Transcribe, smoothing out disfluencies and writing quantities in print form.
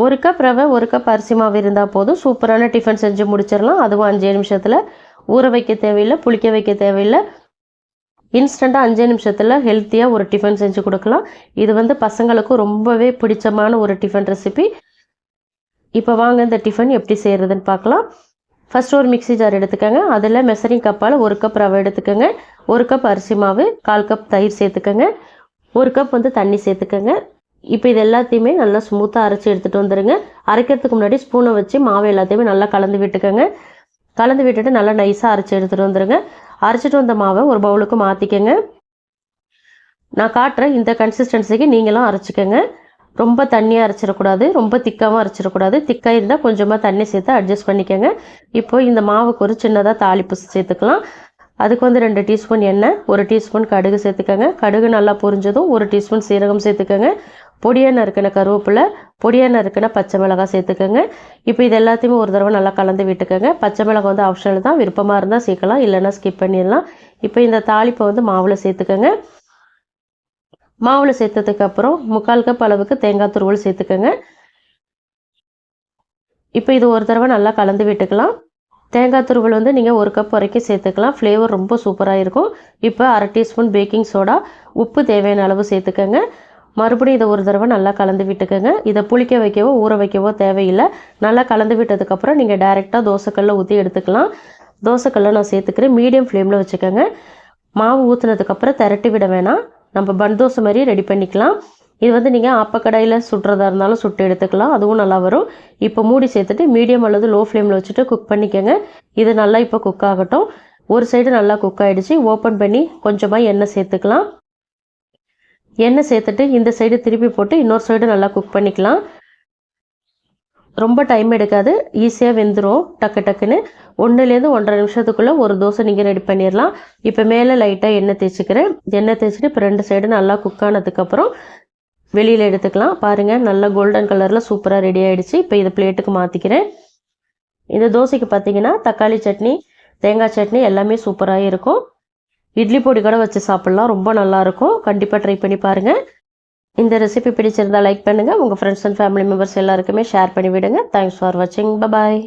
1 cup ரவை 1 cup அரிசி மாவு இருந்தால் போதும். சூப்பரான டிஃபன் செஞ்சு முடிச்சிடலாம். அதுவும் 5 நிமிஷத்தில். ஊற வைக்க தேவையில்லை, புளிக்க வைக்க தேவையில்லை. இன்ஸ்டண்ட்டாக 5 நிமிஷத்தில் ஹெல்த்தியாக ஒரு டிஃபன் செஞ்சு கொடுக்கலாம். இது வந்து பசங்களுக்கும் ரொம்பவே பிடிச்சமான ஒரு டிஃபன் ரெசிபி. இப்போ வாங்க இந்த டிஃபன் எப்படி செய்கிறதுன்னு பார்க்கலாம். ஃபஸ்ட்டு ஒரு மிக்ஸி ஜார் எடுத்துக்கோங்க. அதில் மெஷரிங் கப்பால் 1 கப் ரவை எடுத்துக்கோங்க. 1 கப் அரிசி மாவு, 1/4 கப் தயிர் சேர்த்துக்கோங்க. 1 கப் வந்து தண்ணி சேர்த்துக்கோங்க. இப்போ இது எல்லாத்தையுமே நல்லா ஸ்மூத்தாக அரைச்சி எடுத்துகிட்டு வந்துடுங்க. அரைக்கிறதுக்கு முன்னாடி ஸ்பூனை வச்சு மாவு எல்லாத்தையுமே நல்லா கலந்து விட்டுக்கோங்க. கலந்து விட்டுட்டு நல்லா நைஸாக அரைச்சி எடுத்துகிட்டு வந்துடுங்க. அரைச்சிட்டு வந்த மாவை ஒரு பவுலுக்கு மாற்றிக்கோங்க. நான் காட்டுற இந்த கன்சிஸ்டன்சிக்கு நீங்களும் அரைச்சிக்கோங்க. ரொம்ப தண்ணியாக அரைச்சிடக்கூடாது, ரொம்ப திக்காகவும் அரைச்சிடக்கூடாது. திக்காக இருந்தால் கொஞ்சமாக தண்ணி சேர்த்து அட்ஜஸ்ட் பண்ணிக்கோங்க. இப்போது இந்த மாவுக்கு ஒரு சின்னதாக தாளிப்பு சேர்த்துக்கலாம். அதுக்கு வந்து 2 டீஸ்பூன் எண்ணெய், 1 டீஸ்பூன் கடுகு சேர்த்துக்கோங்க. கடுகு நல்லா பொரிஞ்சதும் 1 டீஸ்பூன் சீரகம் சேர்த்துக்கோங்க. பொடியாக நறுக்கின கருவேப்பிலை, பொடியாக நறுக்கின பச்சை மிளகாய் சேர்த்துக்கோங்க. இப்போ இது எல்லாத்தையுமே ஒரு தடவை நல்லா கலந்து விட்டுக்கோங்க. பச்சை மிளகாய் வந்து ஆப்ஷனல் தான், விருப்பமாக இருந்தால் சேர்க்கலாம், இல்லைன்னா ஸ்கிப் பண்ணிடலாம். இப்போ இந்த தாளிப்பை வந்து மாவில் சேர்த்துக்கோங்க. மாவில் சேர்த்ததுக்கப்புறம் 3/4 கப் அளவுக்கு தேங்காய் துருவல் சேர்த்துக்கோங்க. இப்போ இது ஒரு தடவை நல்லா கலந்து விட்டுக்கலாம். தேங்காய் துருவல் வந்து நீங்கள் 1 கப் வரைக்கும் சேர்த்துக்கலாம். ஃப்ளேவர் ரொம்ப சூப்பராக இருக்கும். இப்போ 1/2 டீஸ்பூன் பேக்கிங் சோடா, உப்பு தேவையான அளவு சேர்த்துக்கோங்க. மறுபடியும் இதை ஒரு தடவை நல்லா கலந்து விட்டுக்கோங்க. இதை புளிக்க வைக்கவோ ஊற வைக்கவோ தேவையில்லை. நல்லா கலந்து விட்டதுக்கப்புறம் நீங்கள் டைரெக்டாக தோசைக்கல்ல ஊற்றி எடுத்துக்கலாம். தோசைக்கல்ல நான் சேர்த்துக்கிறேன். மீடியம் ஃப்ளேமில் வச்சுக்கோங்க. மாவு ஊற்றுனதுக்கப்புறம் திரட்டி விட வேணாம். நம்ம பன் தோசை மாதிரி ரெடி பண்ணிக்கலாம். இது வந்து நீங்கள் ஆப்பக்கடாயில் சுடுறதா இருந்தாலும் சுட்டு எடுத்துக்கலாம், அதுவும் நல்லா வரும். இப்போ மூடி சேர்த்துட்டு மீடியம் அல்லது லோ ஃப்ளேமில் வச்சுட்டு குக் பண்ணிக்கோங்க. இது நல்லா இப்போ குக் ஆகட்டும். ஒரு சைடு நல்லா குக் ஆகிடுச்சு. ஓப்பன் பண்ணி கொஞ்சமாக எண்ணெய் சேர்த்துக்கலாம். எண்ணெய் சேர்த்துட்டு இந்த சைடு திருப்பி போட்டு இன்னொரு சைடு நல்லா குக் பண்ணிக்கலாம். ரொம்ப டைம் எடுக்காது, ஈஸியாக வெந்துடும் டக்கு டக்குன்னு. 1லேருந்து 1.5 நிமிஷத்துக்குள்ளே ஒரு தோசை நீங்கள் ரெடி பண்ணிடலாம். இப்போ மேலே லைட்டாக எண்ணெய் தேய்ச்சிக்கிறேன். எண்ணெய் தேய்ச்சிட்டு இப்போ 2 சைடு நல்லா குக் ஆனதுக்கப்புறம் வெளியில் எடுத்துக்கலாம். பாருங்கள், நல்லா கோல்டன் கலரில் சூப்பராக ரெடி ஆகிடுச்சு. இப்போ இதை பிளேட்டுக்கு மாற்றிக்கிறேன். இந்த தோசைக்கு பார்த்தீங்கன்னா தக்காளி சட்னி, தேங்காய் சட்னி எல்லாமே சூப்பராக இருக்கும். இட்லி பொடி கூட வச்சு சாப்பிட்லாம், ரொம்ப நல்லாயிருக்கும். கண்டிப்பாக ட்ரை பண்ணி பாருங்கள். இந்த ரெசிபி பிடிச்சிருந்தால் லைக் பண்ணுங்கள். உங்கள் ஃப்ரெண்ட்ஸ் அண்ட் ஃபேமிலி மெம்பர்ஸ் எல்லாருக்குமே ஷேர் பண்ணி விடுங்க. தேங்க்ஸ் ஃபார் வாட்சிங். பாய்.